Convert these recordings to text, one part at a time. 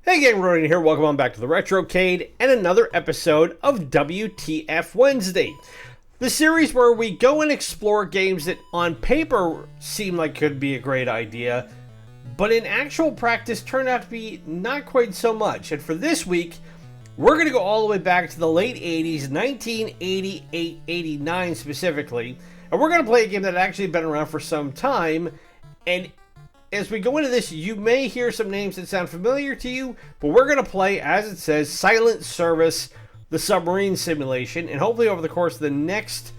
Hey gang, Ronan here. Welcome on back to the Retrocade and another episode of WTF Wednesday. The series where we go and explore games that on paper seem like could be a great idea, but in actual practice turned out to be not quite so much. And for this week, we're going to go all the way back to the late 80s, 1988-89 specifically, and we're going to play a game that had actually been around for some time. And as we go into this, you may hear some names that sound familiar to you, but we're going to play, as it says, Silent Service, the submarine simulation, and hopefully over the course of the next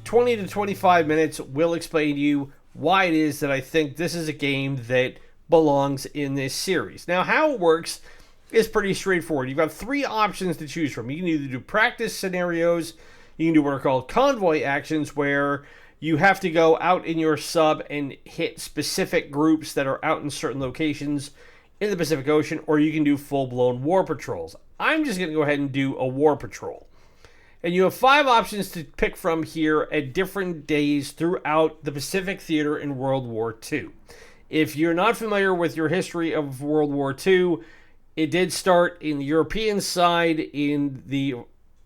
20 to 25 minutes, we'll explain to you why it is that I think this is a game that belongs in this series. Now, how it works is pretty straightforward. You've got three options to choose from. You can either do practice scenarios, you can do what are called convoy actions, where you have to go out in your sub and hit specific groups that are out in certain locations in the Pacific Ocean, or you can do full-blown war patrols. I'm just going to go ahead and do a war patrol. And you have 5 options to pick from here at different days throughout the Pacific Theater in World War II. If you're not familiar with your history of World War II, it did start in the European side in the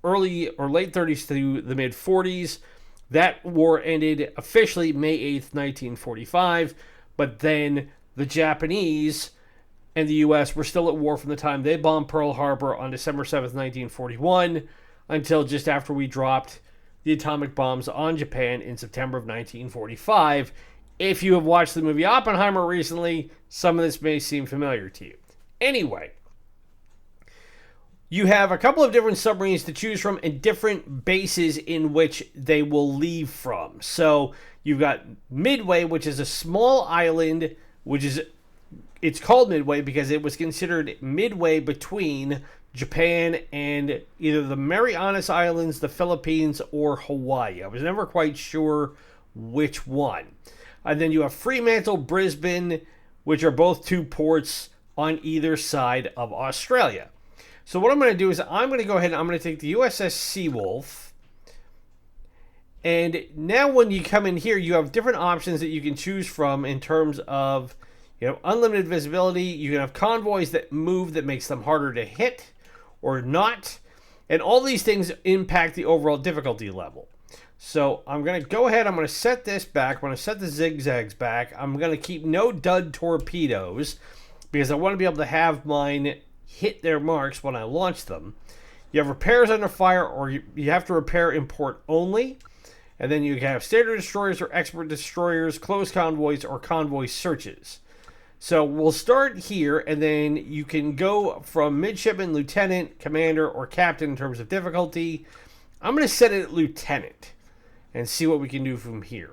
early or late 30s to the mid 40s. That war ended officially May 8th, 1945, but then the Japanese and the U.S. were still at war from the time they bombed Pearl Harbor on December 7th, 1941, until just after we dropped the atomic bombs on Japan in September of 1945. If you have watched the movie Oppenheimer recently, some of this may seem familiar to you. Anyway, you have a couple of different submarines to choose from and different bases in which they will leave from. So you've got Midway, which is a small island, it's called Midway because it was considered midway between Japan and either the Marianas Islands, the Philippines, or Hawaii. I was never quite sure which one. And then you have Fremantle, Brisbane, which are both 2 ports on either side of Australia. So what I'm going to do is I'm going to go ahead and I'm going to take the USS Seawolf. And now when you come in here, you have different options that you can choose from in terms of, unlimited visibility. You can have convoys that move that makes them harder to hit or not. And all these things impact the overall difficulty level. So I'm going to go ahead. I'm going to set this back. I'm going to set the zigzags back. I'm going to keep no dud torpedoes because I want to be able to have mine hit their marks when I launch them. You have repairs under fire, or you have to repair in port only. And then you have standard destroyers or expert destroyers, close convoys, or convoy searches. So we'll start here, and then you can go from midshipman, lieutenant, commander, or captain in terms of difficulty. I'm going to set it at lieutenant and see what we can do from here.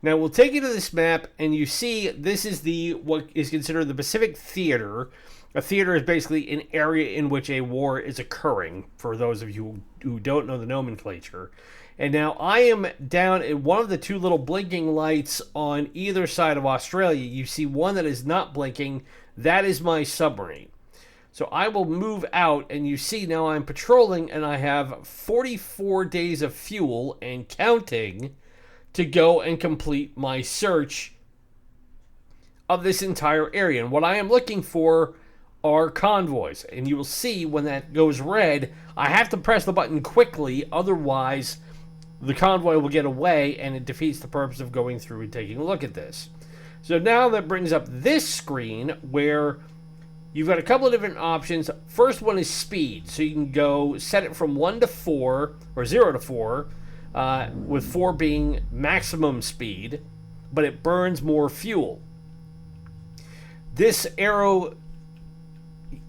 Now we'll take you to this map, and you see this is what is considered the Pacific Theater. A theater is basically an area in which a war is occurring, for those of you who don't know the nomenclature. And now I am down at one of the 2 little blinking lights on either side of Australia. You see one that is not blinking. That is my submarine. So I will move out, and you see now I'm patrolling, and I have 44 days of fuel and counting to go and complete my search of this entire area. And what I am looking for are convoys, and you will see when that goes red, I have to press the button quickly, otherwise the convoy will get away and it defeats the purpose of going through and taking a look at this. So now that brings up this screen where you've got a couple of different options. First one is speed, so you can go set it from 1 to 4 or 0 to 4, with 4 being maximum speed, but it burns more fuel. This arrow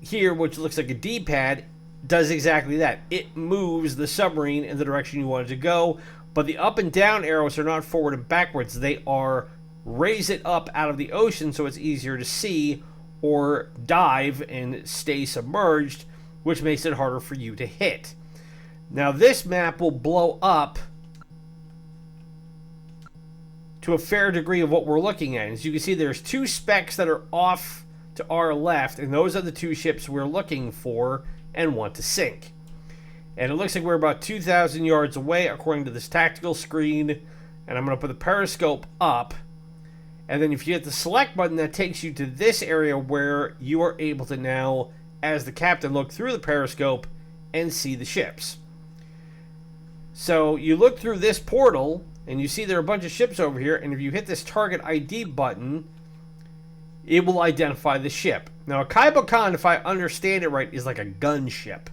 here, which looks like a D-pad, does exactly that. It moves the submarine in the direction you want it to go, but the up and down arrows are not forward and backwards. They are raise it up out of the ocean so it's easier to see, or dive and stay submerged, which makes it harder for you to hit. Now this map will blow up to a fair degree of what we're looking at. As you can see, there's 2 specks that are off to our left, and those are the 2 ships we're looking for and want to sink. And it looks like we're about 2,000 yards away according to this tactical screen, and I'm going to put the periscope up, And then if you hit the select button, that takes you to this area where you are able to now as the captain look through the periscope and see the ships. So you look through this portal and you see there are a bunch of ships over here, and if you hit this target ID button, it will identify the ship. Now, a Kaibokan, if I understand it right, is like a gunship.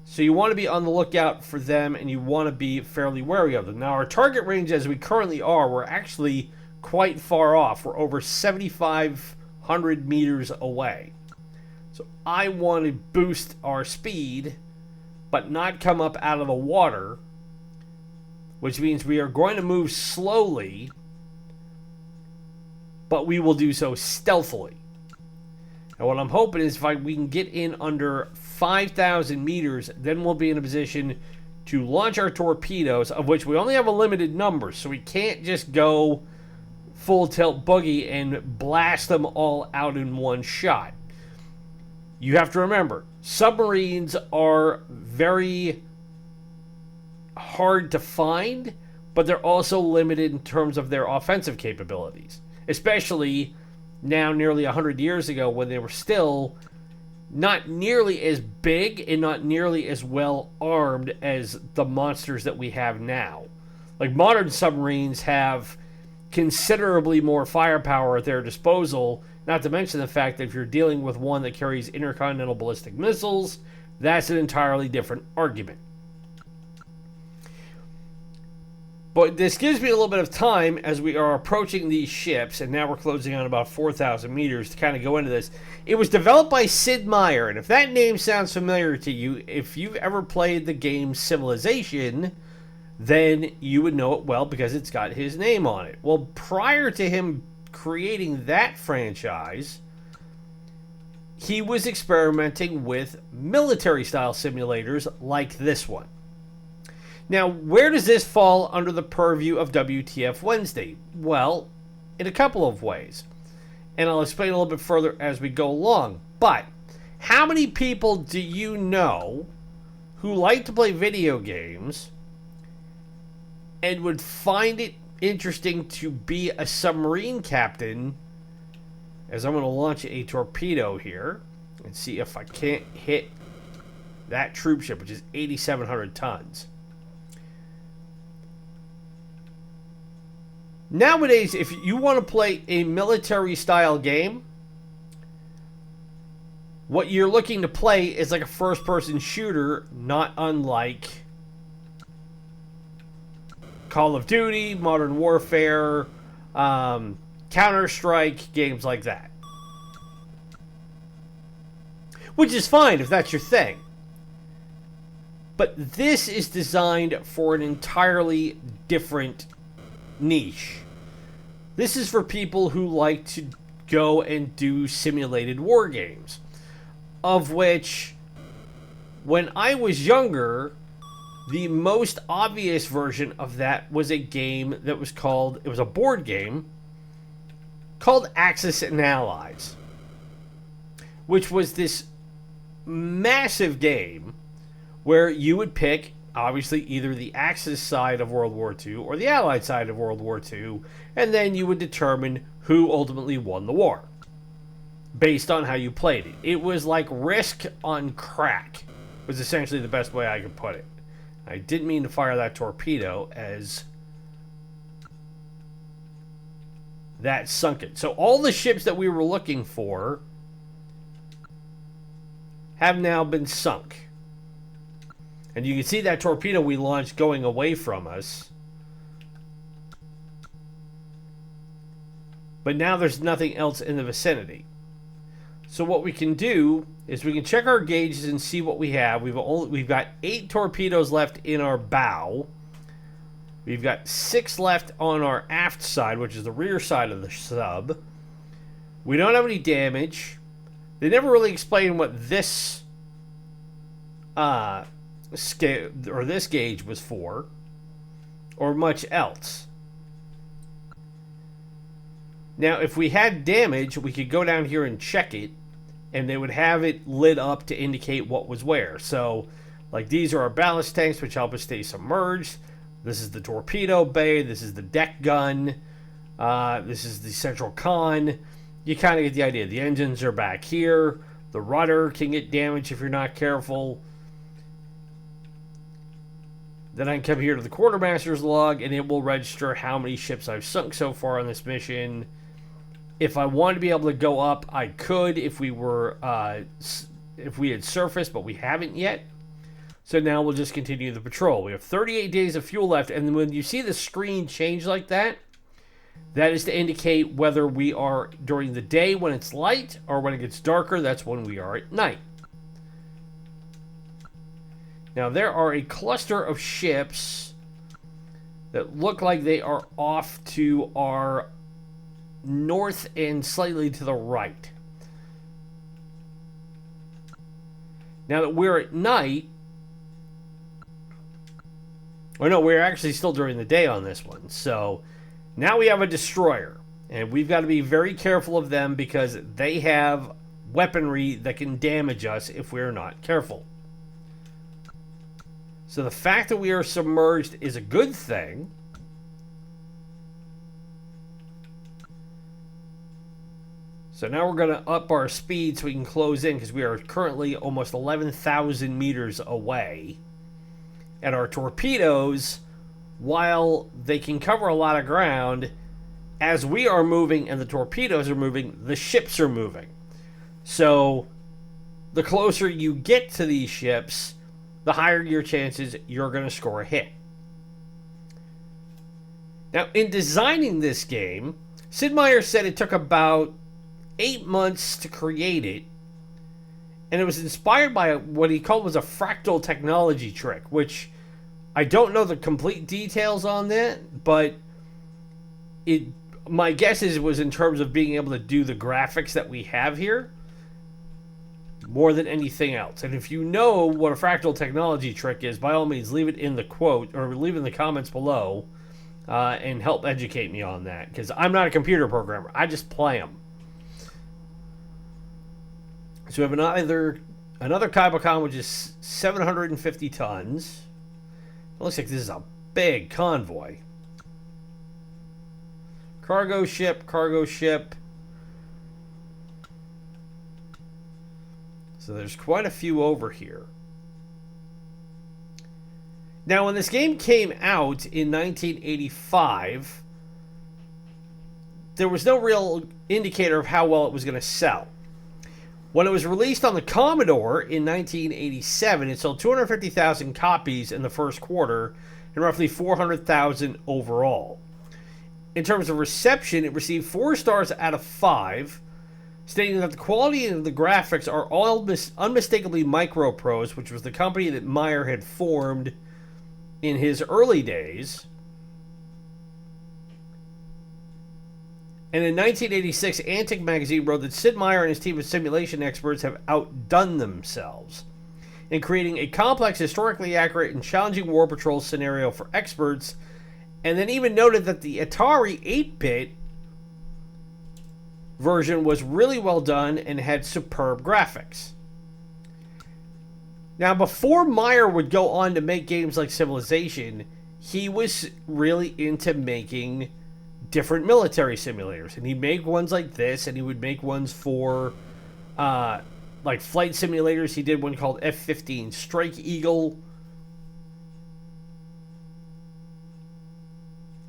So you want to be on the lookout for them, and you want to be fairly wary of them. Now, our target range, as we currently are, we're actually quite far off. We're over 7,500 meters away. So I want to boost our speed, but not come up out of the water, which means we are going to move slowly, but we will do so stealthily. And what I'm hoping is if we can get in under 5,000 meters, then we'll be in a position to launch our torpedoes, of which we only have a limited number, so we can't just go full tilt boogie and blast them all out in one shot. You have to remember, submarines are very hard to find, but they're also limited in terms of their offensive capabilities. Especially now nearly 100 years ago when they were still not nearly as big and not nearly as well armed as the monsters that we have now. Like, modern submarines have considerably more firepower at their disposal, not to mention the fact that if you're dealing with one that carries intercontinental ballistic missiles, that's an entirely different argument. But this gives me a little bit of time as we are approaching these ships, and now we're closing on about 4,000 meters to kind of go into this. It was developed by Sid Meier, and if that name sounds familiar to you, if you've ever played the game Civilization, then you would know it well because it's got his name on it. Well, prior to him creating that franchise, he was experimenting with military-style simulators like this one. Now, where does this fall under the purview of WTF Wednesday? Well, in a couple of ways. And I'll explain a little bit further as we go along. But how many people do you know who like to play video games and would find it interesting to be a submarine captain, as I'm going to launch a torpedo here and see if I can't hit that troop ship, which is 8,700 tons. Nowadays, if you want to play a military-style game, what you're looking to play is like a first-person shooter, not unlike Call of Duty, Modern Warfare, Counter-Strike, games like that. Which is fine if that's your thing. But this is designed for an entirely different niche. This is for people who like to go and do simulated war games, of which, when I was younger, the most obvious version of that was a game that was called, it was a board game called Axis and Allies, which was this massive game where you would pick, obviously, either the Axis side of World War II or the Allied side of World War II, and then you would determine who ultimately won the war based on how you played it. It was like Risk on crack, was essentially the best way I could put it. I didn't mean to fire that torpedo as that sunk it. So all the ships that we were looking for have now been sunk. And you can see that torpedo we launched going away from us. But now there's nothing else in the vicinity. So what we can do is we can check our gauges and see what we have. We've got 8 torpedoes left in our bow. We've got 6 left on our aft side, which is the rear side of the sub. We don't have any damage. They never really explain what this this gauge was for, or much else. Now, if we had damage, we could go down here and check it, and they would have it lit up to indicate what was where. So, like, these are our ballast tanks, which help us stay submerged. This is the torpedo bay. This is the deck gun. This is the central con. You kind of get the idea. The engines are back here. The rudder can get damaged if you're not careful. Then I can come here to the quartermaster's log, and it will register how many ships I've sunk so far on this mission. If I wanted to be able to go up, I could if we had surfaced, but we haven't yet. So now we'll just continue the patrol. We have 38 days of fuel left, and when you see the screen change like that, that is to indicate whether we are during the day when it's light, or when it gets darker, that's when we are at night. Now there are a cluster of ships that look like they are off to our north and slightly to the right. Now that we're at night, or no, we're actually still during the day on this one. So now we have a destroyer, and we've got to be very careful of them because they have weaponry that can damage us if we're not careful. So the fact that we are submerged is a good thing. So now we're going to up our speed so we can close in, because we are currently almost 11,000 meters away. And our torpedoes, while they can cover a lot of ground, as we are moving and the torpedoes are moving, the ships are moving. So the closer you get to these ships, the higher your chances you're going to score a hit. Now, in designing this game, Sid Meier said it took about 8 months to create it, and it was inspired by what he called was a fractal technology trick, which I don't know the complete details on that, but my guess is it was in terms of being able to do the graphics that we have here more than anything else. And if you know what a fractal technology trick is, by all means, leave it in the quote or leave it in the comments below and help educate me on that, because I'm not a computer programmer. I just play them. So we have another Kaibacon, which is 750 tons. It looks like this is a big convoy. Cargo ship, cargo ship. So there's quite a few over here. Now, when this game came out in 1985, there was no real indicator of how well it was going to sell. When it was released on the Commodore in 1987, it sold 250,000 copies in the first quarter and roughly 400,000 overall. In terms of reception, it received 4 stars out of 5, stating that the quality and the graphics are all unmistakably Microprose, which was the company that Meier had formed in his early days. And in 1986, Antic magazine wrote that Sid Meier and his team of simulation experts have outdone themselves in creating a complex, historically accurate, and challenging war patrol scenario for experts, and then even noted that the Atari 8-bit version was really well done and had superb graphics. Now, before Meier would go on to make games like Civilization, he was really into making different military simulators, and he'd make ones like this, and he would make ones for like flight simulators. He did one called F-15 Strike Eagle.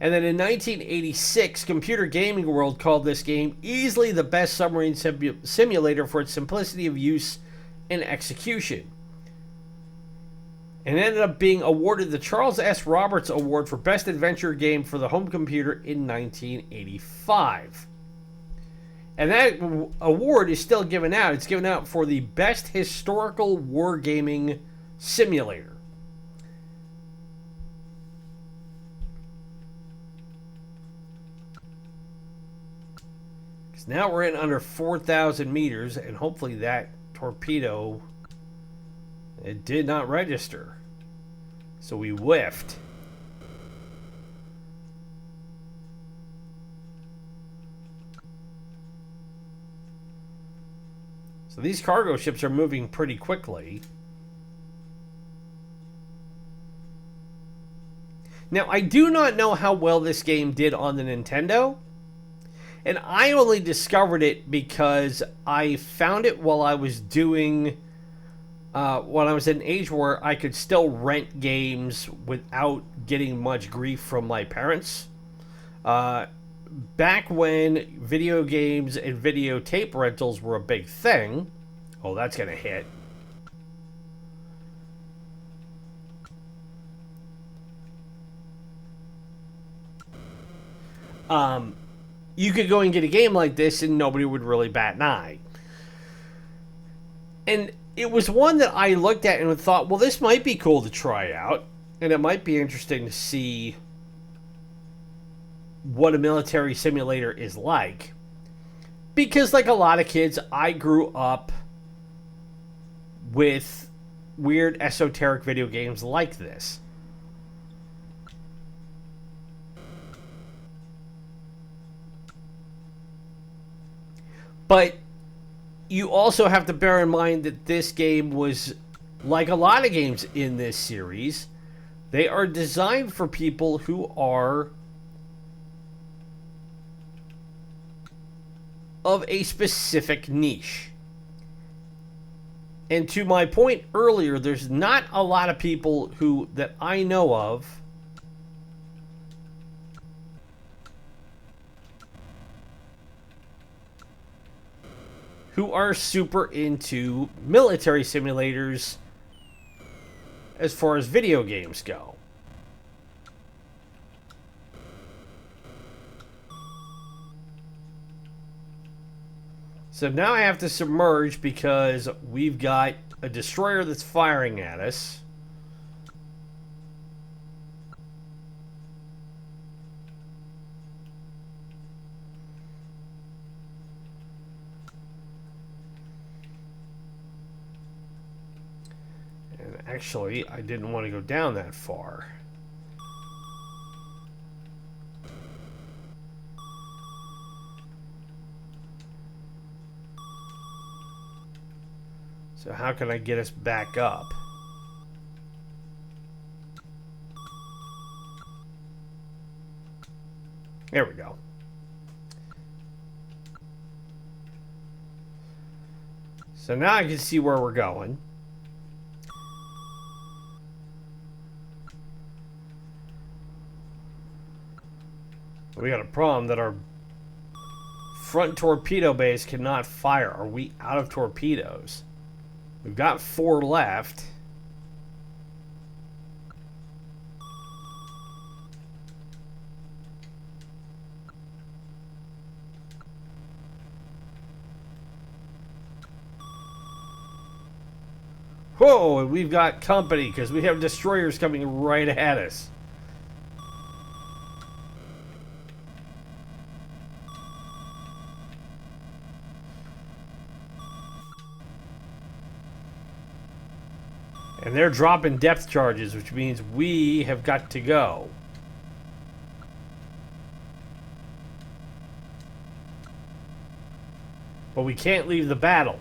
And then in 1986, Computer Gaming World called this game easily the best submarine simulator for its simplicity of use and execution. And ended up being awarded the Charles S. Roberts Award for Best Adventure Game for the home computer in 1985. And that award is still given out. It's given out for the Best Historical Wargaming Simulator. Now we're in under 4,000 meters, and hopefully that torpedo, it did not register. So we whiffed. So these cargo ships are moving pretty quickly. Now, I do not know how well this game did on the Nintendo. And I only discovered it because I found it while I was doing, when I was at an age where I could still rent games without getting much grief from my parents. Back when video games and videotape rentals were a big thing. Oh, that's going to hit. You could go and get a game like this and nobody would really bat an eye. And it was one that I looked at and thought, well, this might be cool to try out. And it might be interesting to see what a military simulator is like. Because like a lot of kids, I grew up with weird esoteric video games like this. But you also have to bear in mind that this game was, like a lot of games in this series, they are designed for people who are of a specific niche. And to my point earlier, there's not a lot of people who, that I know of, who are super into military simulators as far as video games go. So now I have to submerge because we've got a destroyer that's firing at us. And actually, I didn't want to go down that far. So how can I get us back up? There we go. So now I can see where we're going. We got a problem that our front torpedo base cannot fire. Are we out of torpedoes? We've got 4 left. Whoa, and we've got company because we have destroyers coming right at us. And they're dropping depth charges, which means we have got to go. But we can't leave the battle.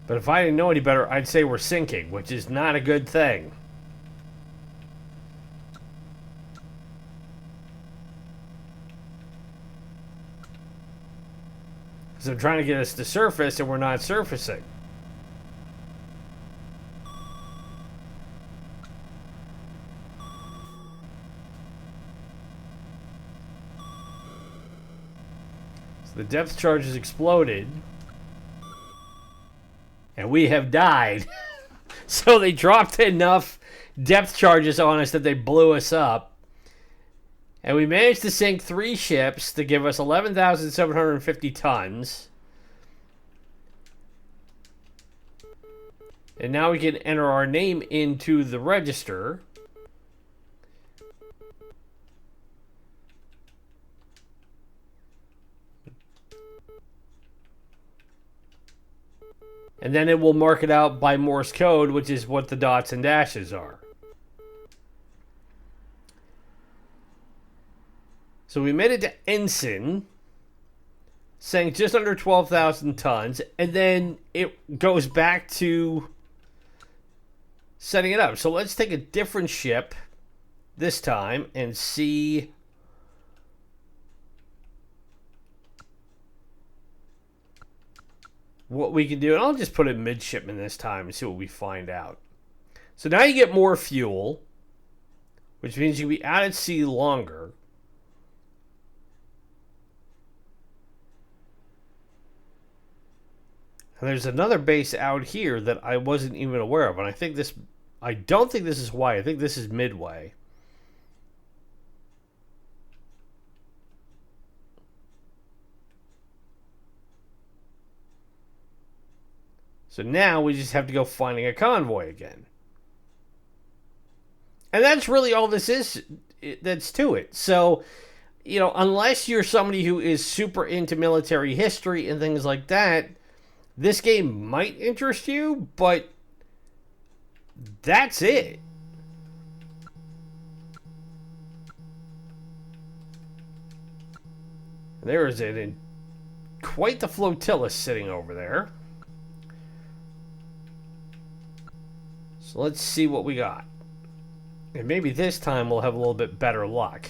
But if I didn't know any better, I'd say we're sinking, which is not a good thing. Because they're trying to get us to surface and we're not surfacing. So the depth charge has exploded. And we have died. So they dropped enough depth charges on us that they blew us up. And we managed to sink 3 ships to give us 11,750 tons. And now we can enter our name into the register. And then it will mark it out by Morse code, which is what the dots and dashes are. So we made it to Ensign. saying just under 12,000 tons, and then it goes back to setting it up. So let's take a different ship this time and see what we can do. And I'll just put it midshipman this time and see what we find out. So now you get more fuel, which means you can be out at sea longer. And there's another base out here that I wasn't even aware of. And I don't think this is Hawaii. I think this is Midway. So now we just have to go finding a convoy again. And that's really all this is that's to it. So, unless you're somebody who is super into military history and things like that, this game might interest you, but that's it. There is quite the flotilla sitting over there. So let's see what we got. And maybe this time we'll have a little bit better luck.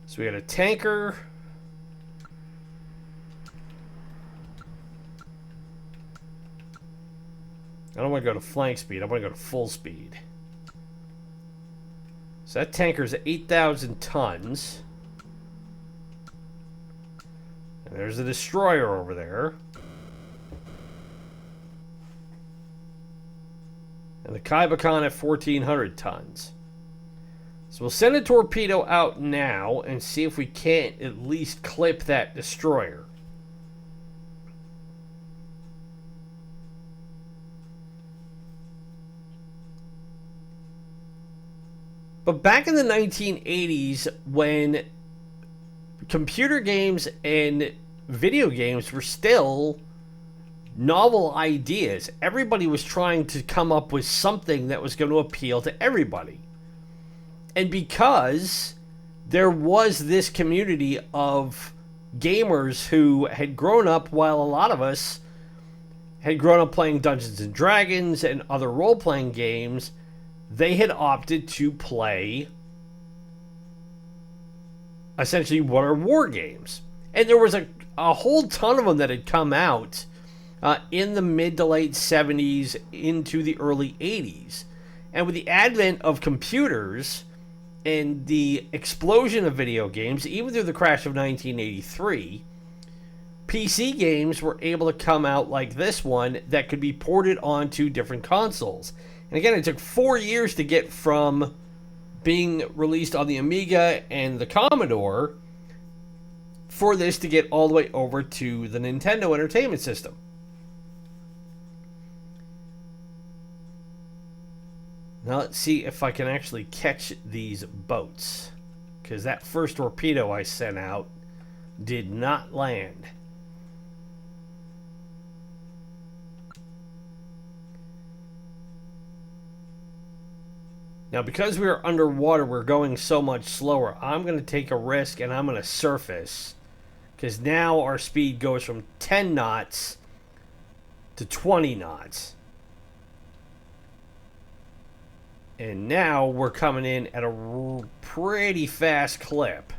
So we got a tanker. I don't want to go to flank speed. I want to go to full speed. So that tanker's 8,000 tons. And there's a destroyer over there. And the Kaibakan at 1,400 tons. So we'll send a torpedo out now and see if we can't at least clip that destroyer. But back in the 1980s, when computer games and video games were still novel ideas, everybody was trying to come up with something that was going to appeal to everybody. And because there was this community of gamers who had grown up, while a lot of us had grown up playing Dungeons and Dragons and other role-playing games, they had opted to play essentially what are war games. And there was a whole ton of them that had come out in the mid to late 70s into the early 80s. And with the advent of computers and the explosion of video games, even through the crash of 1983, PC games were able to come out like this one that could be ported onto different consoles. And again, it took 4 years to get from being released on the Amiga and the Commodore for this to get all the way over to the Nintendo Entertainment System. Now let's see if I can actually catch these boats, because that first torpedo I sent out did not land. Now, because we are underwater, we're going so much slower. I'm going to take a risk and I'm going to surface, because now our speed goes from 10 knots to 20 knots. And now we're coming in at a pretty fast clip.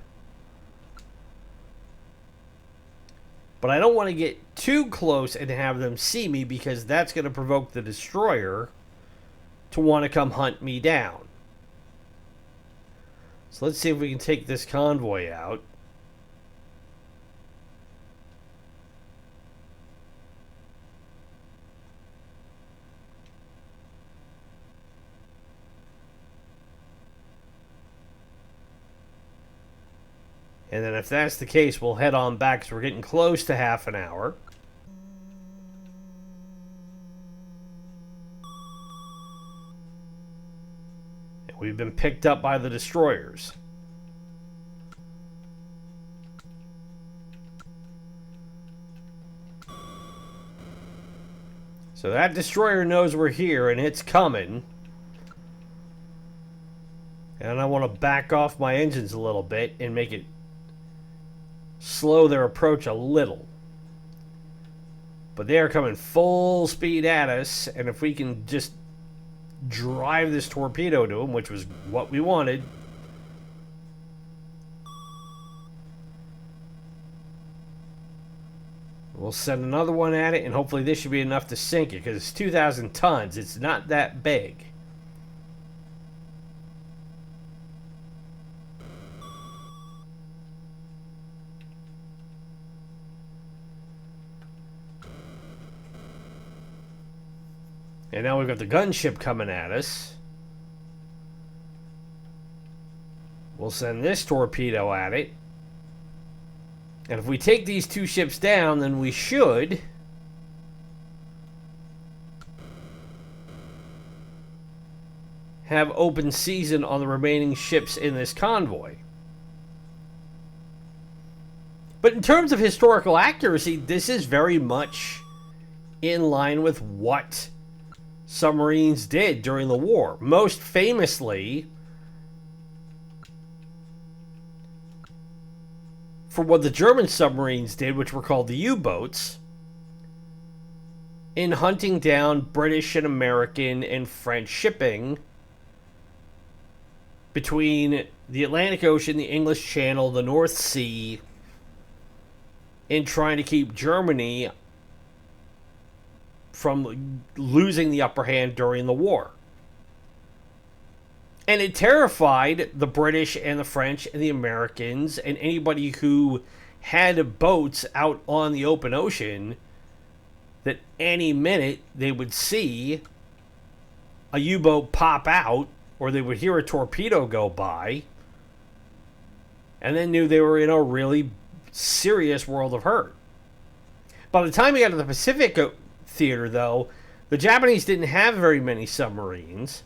But I don't want to get too close and have them see me, because that's going to provoke the destroyer to want to come hunt me down. So let's see if we can take this convoy out. And then if that's the case, we'll head on back, because we're getting close to half an hour. And we've been picked up by the destroyers. So that destroyer knows we're here and it's coming. And I want to back off my engines a little bit and make it slow their approach a little. But they are coming full speed at us, and if we can just drive this torpedo to them, which was what we wanted. We'll send another one at it, and hopefully this should be enough to sink it, because it's 2,000 tons. It's not that big. And now we've got the gunship coming at us. We'll send this torpedo at it. And if we take these two ships down, then we should have open season on the remaining ships in this convoy. But in terms of historical accuracy, this is very much in line with what submarines did during the war. Most famously, for what the German submarines did, which were called the U-boats, in hunting down British and American and French shipping between the Atlantic Ocean, the English Channel, the North Sea, in trying to keep Germany from losing the upper hand during the war. And it terrified the British and the French and the Americans and anybody who had boats out on the open ocean that any minute they would see a U-boat pop out or they would hear a torpedo go by and then knew they were in a really serious world of hurt. By the time we got to the Pacific theater, though, the Japanese didn't have very many submarines.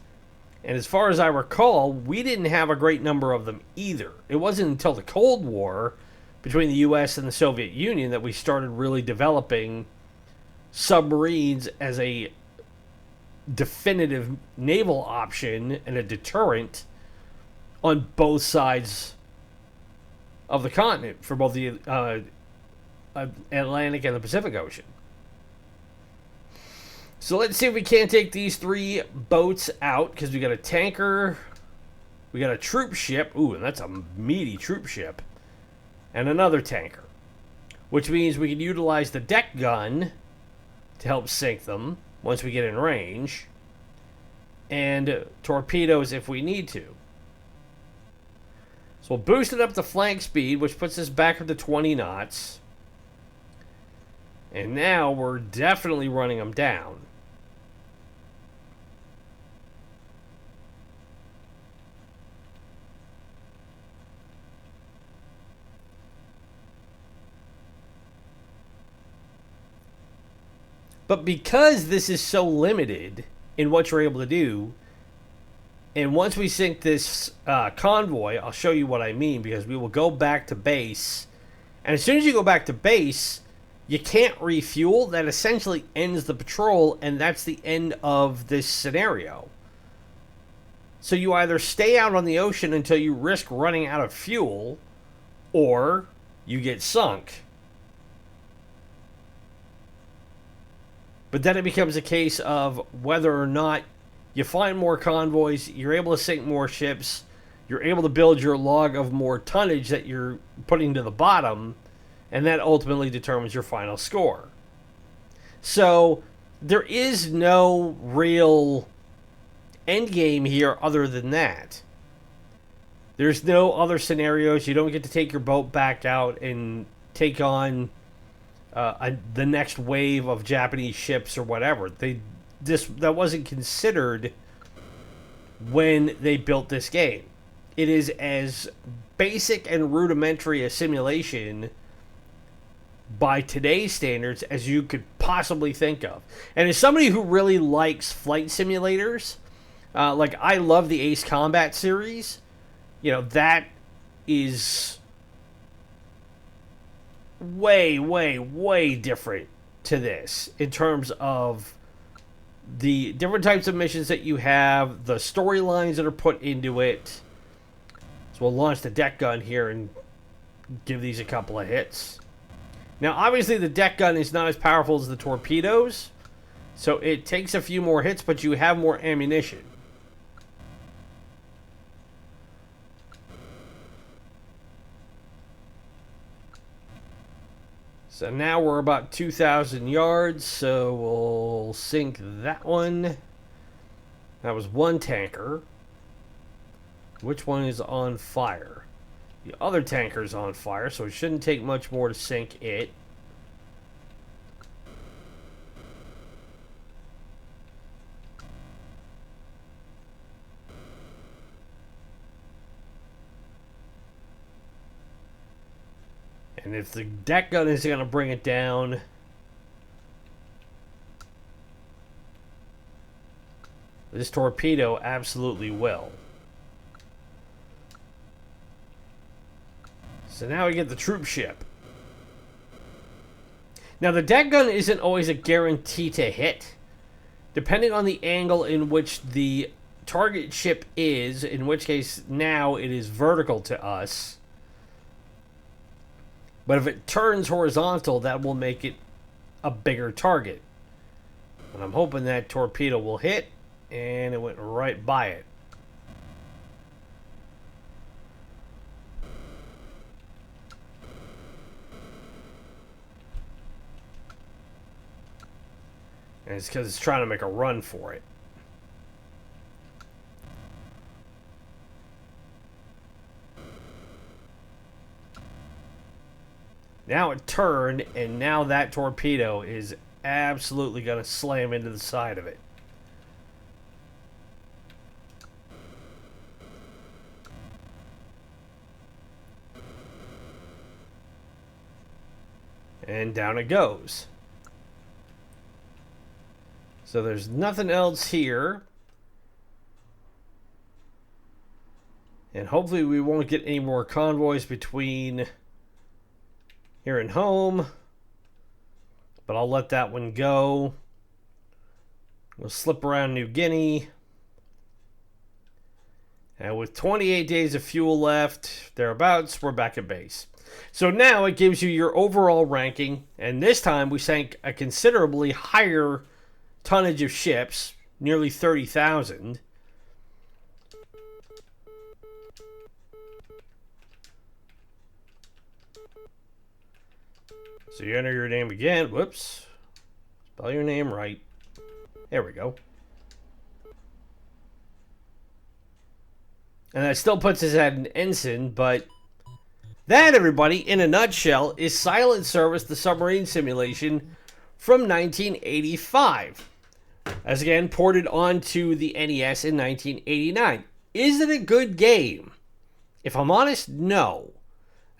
And as far as I recall, we didn't have a great number of them either. It wasn't until the Cold War between the U.S. and the Soviet Union that we started really developing submarines as a definitive naval option and a deterrent on both sides of the continent for both the Atlantic and the Pacific Ocean. So let's see if we can't take these three boats out, because we got a tanker, we got a troop ship, ooh, and that's a meaty troop ship, and another tanker, which means we can utilize the deck gun to help sink them once we get in range, and torpedoes if we need to. So we'll boost it up to flank speed, which puts us back up to 20 knots, and now we're definitely running them down. But because this is so limited in what you're able to do, and once we sink this convoy, I'll show you what I mean, because we will go back to base. And as soon as you go back to base, you can't refuel. That essentially ends the patrol, and that's the end of this scenario. So you either stay out on the ocean until you risk running out of fuel, or you get sunk. But then it becomes a case of whether or not you find more convoys, you're able to sink more ships, you're able to build your log of more tonnage that you're putting to the bottom, and that ultimately determines your final score. So there is no real end game here other than that. There's no other scenarios. You don't get to take your boat back out and take on the next wave of Japanese ships or whatever. That wasn't considered when they built this game. It is as basic and rudimentary a simulation by today's standards as you could possibly think of. And as somebody who really likes flight simulators, like I love the Ace Combat series, you know, that is way, way, way different to this in terms of the different types of missions that you have, the storylines that are put into it. So we'll launch the deck gun here and give these a couple of hits. Now, obviously, the deck gun is not as powerful as the torpedoes, so it takes a few more hits, but you have more ammunition. So now we're about 2,000 yards, so we'll sink that one. That was one tanker. Which one is on fire? The other tanker is on fire, so it shouldn't take much more to sink it. And if the deck gun is going to bring it down, this torpedo absolutely will. So now we get the troop ship. Now the deck gun isn't always a guarantee to hit. Depending on the angle in which the target ship is, in which case now it is vertical to us. But if it turns horizontal, that will make it a bigger target. And I'm hoping that torpedo will hit, and it went right by it. And it's because it's trying to make a run for it. Now it turned, and now that torpedo is absolutely going to slam into the side of it. And down it goes. So there's nothing else here. And hopefully we won't get any more convoys between here and home. But I'll let that one go. We'll slip around New Guinea. And with 28 days of fuel left, thereabouts, we're back at base. So now it gives you your overall ranking. And this time we sank a considerably higher tonnage of ships, nearly 30,000. So you enter your name again. Whoops. Spell your name right. There we go. And that still puts us at an ensign, but that, everybody, in a nutshell, is Silent Service, the submarine simulation from 1985. As again, ported onto the NES in 1989. Is it a good game? If I'm honest, no.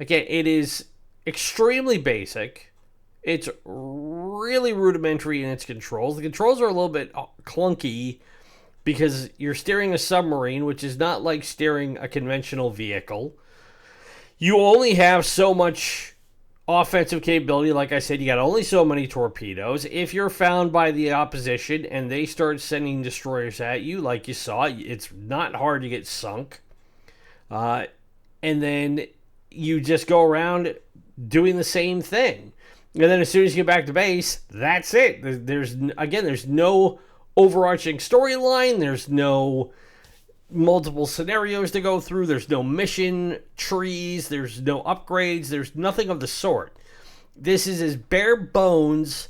Again, it is extremely basic. It's really rudimentary in its controls. The controls are a little bit clunky because you're steering a submarine, which is not like steering a conventional vehicle. You only have so much offensive capability. Like I said, you got only so many torpedoes. If you're found by the opposition and they start sending destroyers at you, like you saw, it's not hard to get sunk. And then you just go around doing the same thing. And then as soon as you get back to base, that's it. There's no overarching storyline. There's no multiple scenarios to go through. There's no mission trees. There's no upgrades. There's nothing of the sort. This is as bare bones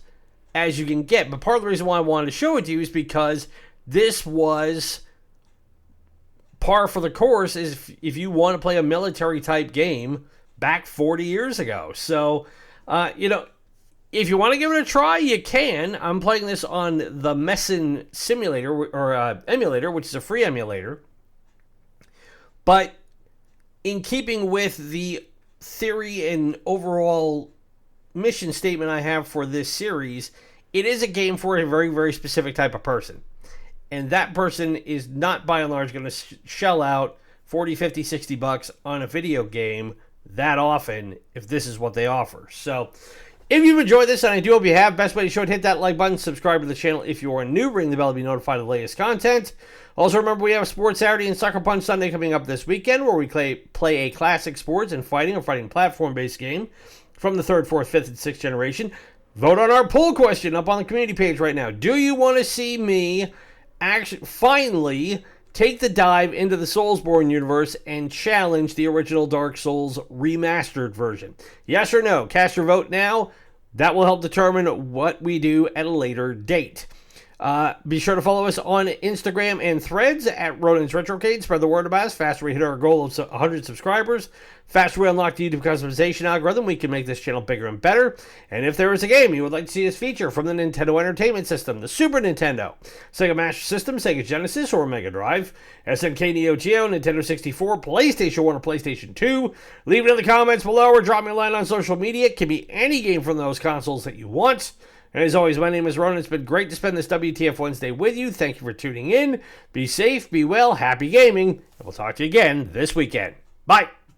as you can get. But part of the reason why I wanted to show it to you is because this was par for the course is if you want to play a military type game back 40 years ago. So, if you want to give it a try, you can. I'm playing this on the Messen simulator or emulator, which is a free emulator. But in keeping with the theory and overall mission statement I have for this series, it is a game for a very, very specific type of person. And that person is not, by and large, going to shell out 40, 50, 60 bucks on a video game that often if this is what they offer. So If you've enjoyed this, and I do hope you have, best way to show it, hit that like button, subscribe to the channel if you are new, ring the bell to be notified of the latest content. Also, remember we have Sports Saturday and Sucker Punch Sunday coming up this weekend, where we play a classic sports and fighting or fighting platform-based game from the 3rd, 4th, 5th, and 6th generation. Vote on our poll question up on the community page right now. Do you want to see me actually finally take the dive into the Soulsborne universe and challenge the original Dark Souls remastered version? Yes or no? Cast your vote now. That will help determine what we do at a later date. Be sure to follow us on Instagram and Threads at Ronan's Retrocade. Spread the word about us. Faster we hit our goal of 100 subscribers. Faster we unlock the YouTube customization algorithm, we can make this channel bigger and better. And if there is a game you would like to see us feature from the Nintendo Entertainment System, the Super Nintendo, Sega Master System, Sega Genesis, or Mega Drive, SNK Neo-Geo, Nintendo 64, PlayStation 1, or PlayStation 2, leave it in the comments below or drop me a line on social media. It can be any game from those consoles that you want. And as always, my name is Ronan. It's been great to spend this WTF Wednesday with you. Thank you for tuning in. Be safe, be well, happy gaming, and we'll talk to you again this weekend. Bye.